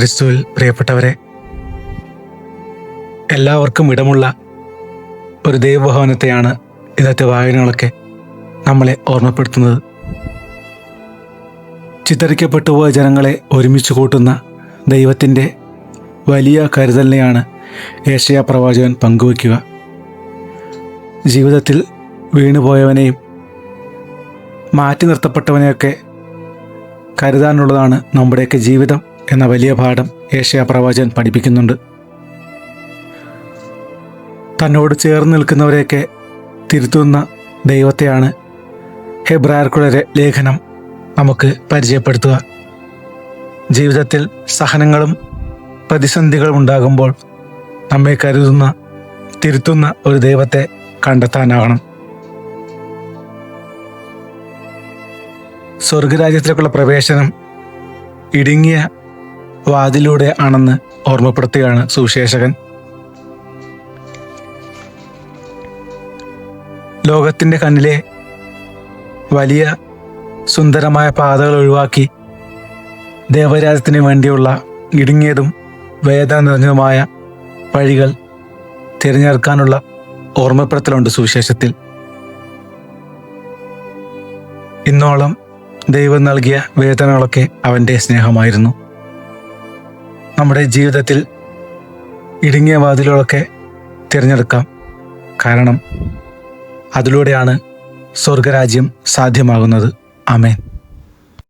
ക്രിസ്തുവിൽ പ്രിയപ്പെട്ടവരെ, എല്ലാവർക്കും ഇടമുള്ള ഒരു ദൈവഭവനത്തെയാണ് ഇന്നത്തെ വായനകളൊക്കെ നമ്മളെ ഓർമ്മപ്പെടുത്തുന്നത്. ചിതറിക്കപ്പെട്ടുപോയ ജനങ്ങളെ ഒരുമിച്ച് കൂട്ടുന്ന ദൈവത്തിൻ്റെ വലിയ കരുതലിനെയാണ് യെശയ്യാ പ്രവാചകൻ പങ്കുവയ്ക്കുക. ജീവിതത്തിൽ വീണുപോയവനെയും മാറ്റി നിർത്തപ്പെട്ടവനെയൊക്കെ കരുതാനുള്ളതാണ് നമ്മുടെയൊക്കെ ജീവിതം എന്ന വലിയ പാഠം യെശയ്യാ പ്രവാചകൻ പഠിപ്പിക്കുന്നുണ്ട്. തന്നോട് ചേർന്ന് നിൽക്കുന്നവരെയൊക്കെ തിരുത്തുന്ന ദൈവത്തെയാണ് ഹെബ്രായർക്കുള്ള ലേഖനം നമുക്ക് പരിചയപ്പെടുത്തുക. ജീവിതത്തിൽ സഹനങ്ങളും പ്രതിസന്ധികളും ഉണ്ടാകുമ്പോൾ നമ്മെ കരുതുന്ന, തിരുത്തുന്ന ഒരു ദൈവത്തെ കണ്ടെത്താനാകണം. സ്വർഗരാജ്യത്തിലേക്കുള്ള പ്രവേശനം ഇടുങ്ങിയ വാതിലൂടെ ആണെന്ന് ഓർമ്മപ്പെടുത്തുകയാണ് സുവിശേഷകൻ. ലോകത്തിൻ്റെ കണ്ണിലെ വലിയ സുന്ദരമായ പാതകൾ ഒഴിവാക്കി ദേവരാജ്യത്തിന് വേണ്ടിയുള്ള ഇടുങ്ങിയതും വേദന നിറഞ്ഞതുമായ വഴികൾ തിരഞ്ഞെടുക്കാനുള്ള ഓർമ്മപ്പെടുത്തലുണ്ട് സുവിശേഷത്തിൽ. ഇന്നോളം ദൈവം നൽകിയ വേദനകളൊക്കെ അവൻ്റെ സ്നേഹമായിരുന്നു. നമ്മുടെ ജീവിതത്തിൽ ഇടുങ്ങിയ വാതിലുകളൊക്കെ തിരഞ്ഞെടുക്കാം. കാരണം അതിലൂടെയാണ് സ്വർഗരാജ്യം സാധ്യമാകുന്നത്. ആമേൻ.